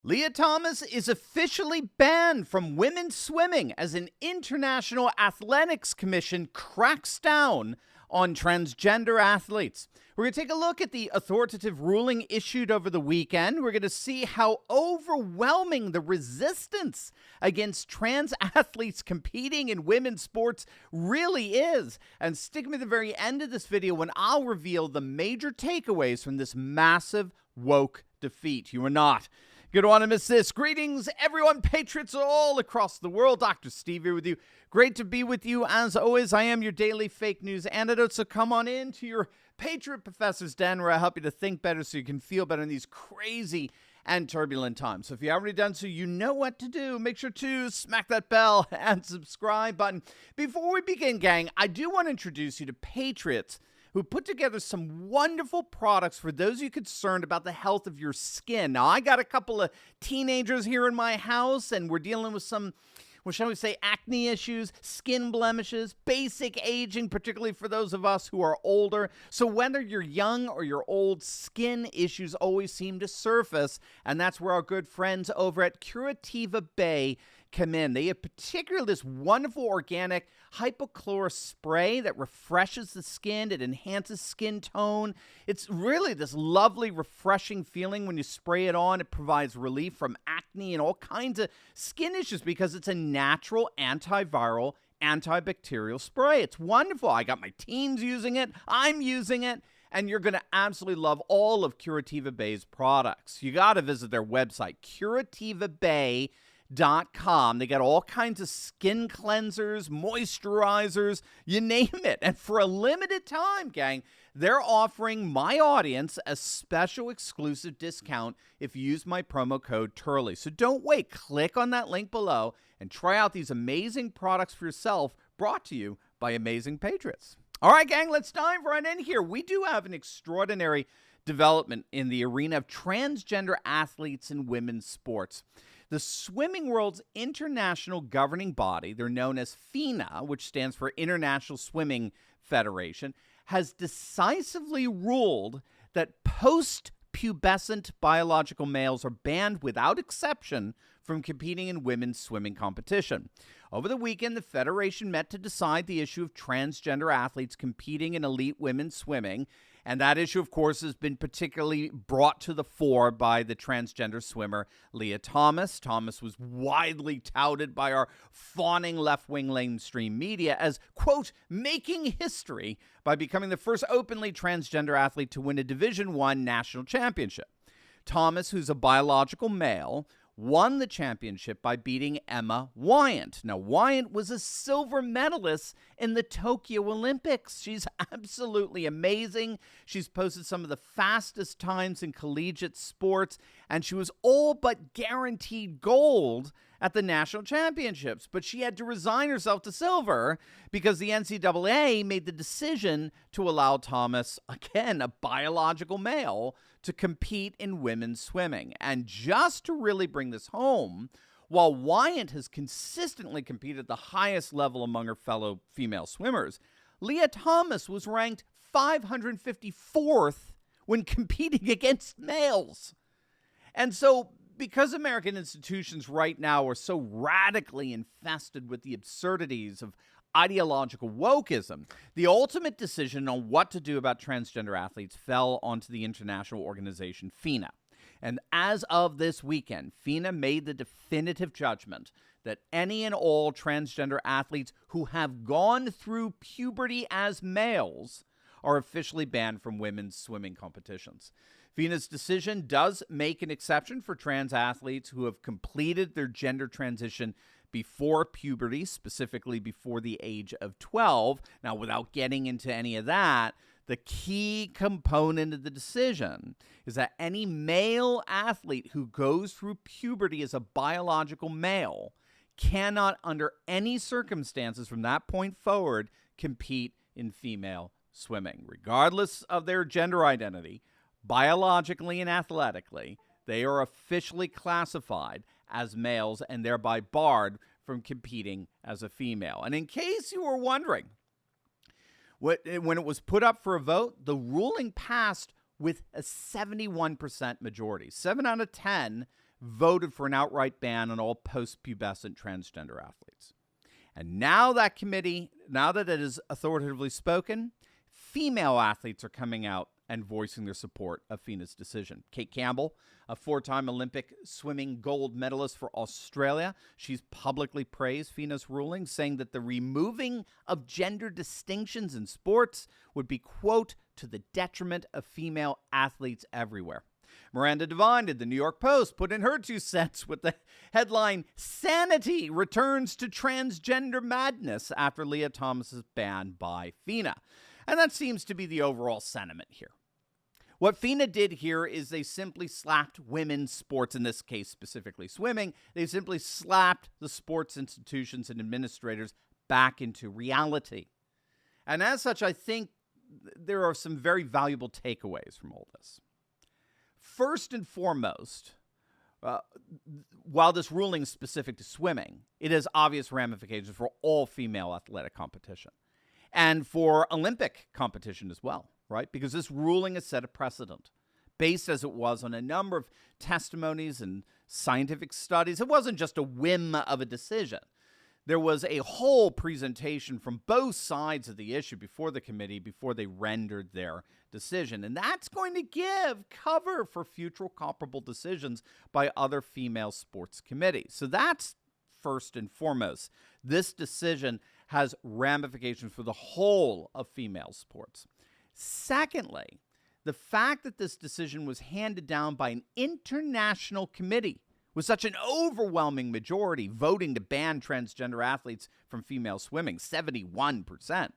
Lia Thomas is officially banned from women's swimming as an International Athletics Commission cracks down on transgender athletes. We're going to take a look at the authoritative ruling issued over the weekend. We're going to see how overwhelming the resistance against trans athletes competing in women's sports really is. And stick with me at the very end of this video when I'll reveal the major takeaways from this massive woke defeat. You are not going to want to miss this. Greetings, everyone, patriots all across the world. Dr. Steve here with you. Great to be with you. As always, I am your daily fake news antidote, so come on in to your Patriot Professor's Den where I help you to think better so you can feel better in these crazy and turbulent times. So if you haven't already done so, you know what to do. Make sure to smack that bell and subscribe button. Before we begin, gang, I do want to introduce you to Patriots, who put together some wonderful products for those of you concerned about the health of your skin. Now, I got a couple of teenagers here in my house, and we're dealing with some, well, shall we say, acne issues, skin blemishes, basic aging, particularly for those of us who are older. So whether you're young or you're old, skin issues always seem to surface, and that's where our good friends over at Curativa Bay come in. They have particularly this wonderful organic hypochlorous spray that refreshes the skin. It enhances skin tone. It's really this lovely, refreshing feeling when you spray it on. It provides relief from acne and all kinds of skin issues because it's a natural antiviral, antibacterial spray. It's wonderful. I got my teens using it. I'm using it. And you're going to absolutely love all of Curativa Bay's products. You got to visit their website, CurativaBay.com. They got all kinds of skin cleansers, moisturizers, you name it. And for a limited time, gang, they're offering my audience a special exclusive discount if you use my promo code Turley. So don't wait. Click on that link below and try out these amazing products for yourself, brought to you by Amazing Patriots. All right, gang, let's dive right in here. We do have an extraordinary development in the arena of transgender athletes in women's sports. The swimming world's international governing body, they're known as FINA, which stands for International Swimming Federation, has decisively ruled that post-pubescent biological males are banned without exception from competing in women's swimming competition. Over the weekend, the federation met to decide the issue of transgender athletes competing in elite women's swimming. And that issue, of course, has been particularly brought to the fore by the transgender swimmer Lia Thomas. Thomas was widely touted by our fawning left-wing mainstream media as, quote, making history by becoming the first openly transgender athlete to win a Division I national championship. Thomas, who's a biological male, won the championship by beating Emma Wyant. Now, Wyant was a silver medalist in the Tokyo Olympics. She's absolutely amazing. She's posted some of the fastest times in collegiate sports, and she was all but guaranteed gold at the national championships. But she had to resign herself to silver because the NCAA made the decision to allow Thomas, again, a biological male, to compete in women's swimming. And just to really bring this home, while Wyant has consistently competed at the highest level among her fellow female swimmers, Lia Thomas was ranked 554th when competing against males. And so, because American institutions right now are so radically infested with the absurdities of ideological wokeism, the ultimate decision on what to do about transgender athletes fell onto the international organization FINA. And as of this weekend, FINA made the definitive judgment that any and all transgender athletes who have gone through puberty as males are officially banned from women's swimming competitions. FINA's decision does make an exception for trans athletes who have completed their gender transition before puberty, specifically before the age of 12. Now, without getting into any of that, the key component of the decision is that any male athlete who goes through puberty as a biological male cannot, under any circumstances from that point forward, compete in female swimming. Regardless of their gender identity, biologically and athletically, they are officially classified as males and thereby barred from competing as a female. And in case you were wondering, when it was put up for a vote, the ruling passed with a 71% majority. 7 out of 10 voted for an outright ban on all post-pubescent transgender athletes. And now that committee, now that it is authoritatively spoken, female athletes are coming out and voicing their support of FINA's decision. Kate Campbell, a four-time Olympic swimming gold medalist for Australia, she's publicly praised FINA's ruling, saying that the removing of gender distinctions in sports would be, quote, to the detriment of female athletes everywhere. Miranda Devine did the New York Post put in her 2 cents with the headline, "Sanity returns to transgender madness after Lia Thomas' ban by FINA." And that seems to be the overall sentiment here. What FINA did here is they simply slapped women's sports, in this case specifically swimming. They simply slapped the sports institutions and administrators back into reality. And as such, I think there are some very valuable takeaways from all this. First and foremost, while this ruling is specific to swimming, it has obvious ramifications for all female athletic competition and for Olympic competition as well, right? Because this ruling has set a precedent based as it was on a number of testimonies and scientific studies. It wasn't just a whim of a decision. There was a whole presentation from both sides of the issue before the committee, before they rendered their decision. And that's going to give cover for future comparable decisions by other female sports committees. So that's first and foremost. This decision has ramifications for the whole of female sports. Secondly, the fact that this decision was handed down by an international committee with such an overwhelming majority voting to ban transgender athletes from female swimming, 71%,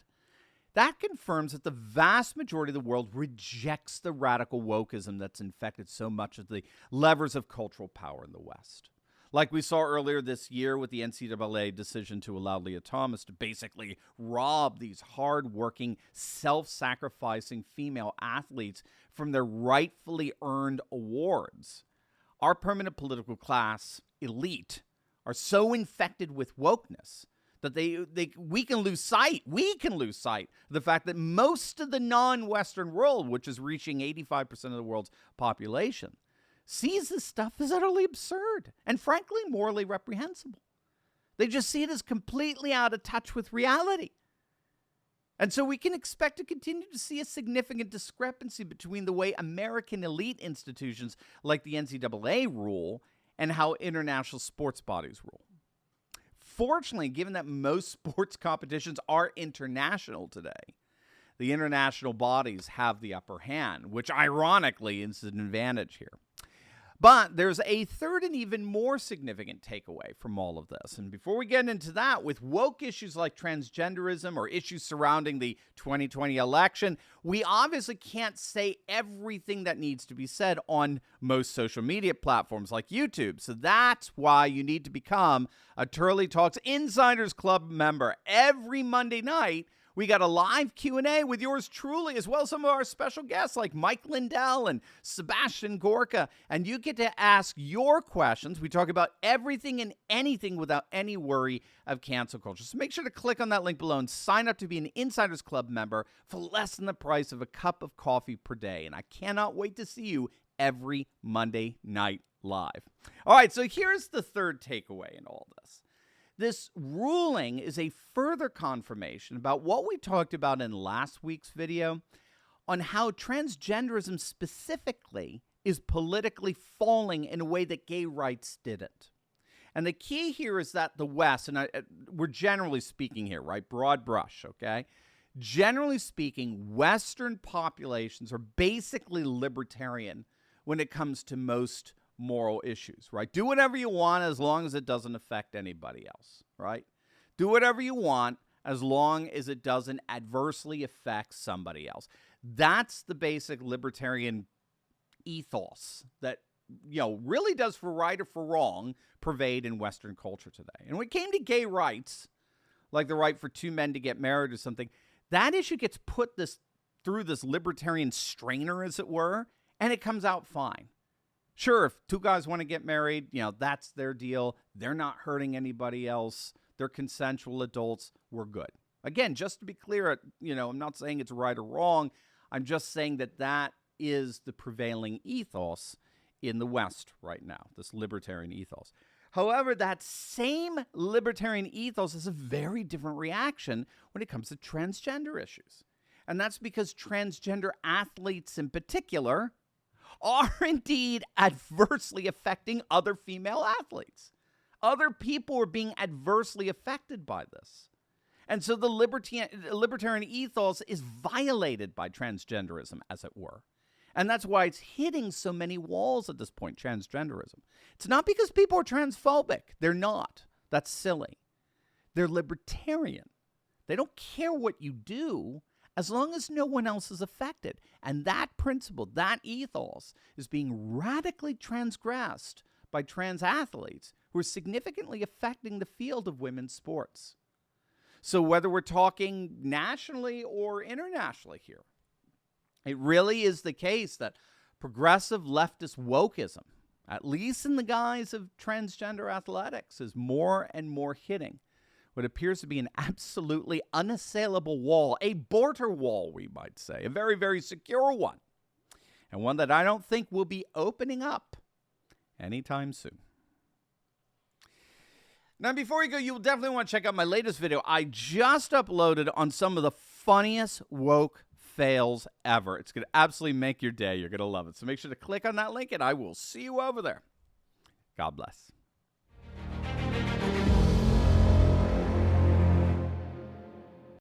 that confirms that the vast majority of the world rejects the radical wokeism that's infected so much of the levers of cultural power in the West. Like we saw earlier this year with the NCAA decision to allow Lia Thomas to basically rob these hardworking, self-sacrificing female athletes from their rightfully earned awards. Our permanent political class elite are so infected with wokeness that we can lose sight of the fact that most of the non-Western world, which is reaching 85% of the world's population, sees this stuff as utterly absurd and frankly morally reprehensible. They just see it as completely out of touch with reality. And so we can expect to continue to see a significant discrepancy between the way American elite institutions like the NCAA rule and how international sports bodies rule. Fortunately, given that most sports competitions are international today, the international bodies have the upper hand, which ironically is an advantage here. But there's a third and even more significant takeaway from all of this. And before we get into that, with woke issues like transgenderism or issues surrounding the 2020 election, we obviously can't say everything that needs to be said on most social media platforms like YouTube. So that's why you need to become a Turley Talks Insiders Club member. Every Monday night, we got a live Q&A with yours truly, as well as some of our special guests like Mike Lindell and Sebastian Gorka. And you get to ask your questions. We talk about everything and anything without any worry of cancel culture. So make sure to click on that link below and sign up to be an Insiders Club member for less than the price of a cup of coffee per day. And I cannot wait to see you every Monday night live. All right, so here's the third takeaway in all this. This ruling is a further confirmation about what we talked about in last week's video on how transgenderism specifically is politically falling in a way that gay rights didn't. And the key here is that the West, and we're generally speaking here, right? Broad brush, okay? Generally speaking, Western populations are basically libertarian when it comes to most moral issues, right? Do whatever you want as long as it doesn't affect anybody else, right? Do whatever you want as long as it doesn't adversely affect somebody else. That's the basic libertarian ethos that, really does, for right or for wrong, pervade in Western culture today. And when it came to gay rights, like the right for two men to get married or something, that issue gets put through this libertarian strainer, as it were, and it comes out fine. Sure, if two guys want to get married, that's their deal. They're not hurting anybody else. They're consensual adults. We're good. Again, just to be clear, I'm not saying it's right or wrong. I'm just saying that is the prevailing ethos in the West right now, this libertarian ethos. However, that same libertarian ethos has a very different reaction when it comes to transgender issues. And that's because transgender athletes in particular are indeed adversely affecting other female athletes. Other people are being adversely affected by this. And so the libertarian ethos is violated by transgenderism, as it were. And that's why it's hitting so many walls at this point, transgenderism. It's not because people are transphobic. They're not. That's silly. They're libertarian. They don't care what you do as long as no one else is affected. And that principle, that ethos, is being radically transgressed by trans athletes who are significantly affecting the field of women's sports. So whether we're talking nationally or internationally here, it really is the case that progressive leftist wokeism, at least in the guise of transgender athletics, is more and more hitting what appears to be an absolutely unassailable wall, a border wall, we might say, a very, very secure one, and one that I don't think will be opening up anytime soon. Now, before you go, you'll definitely want to check out my latest video I just uploaded on some of the funniest woke fails ever. It's going to absolutely make your day. You're going to love it. So make sure to click on that link, and I will see you over there. God bless.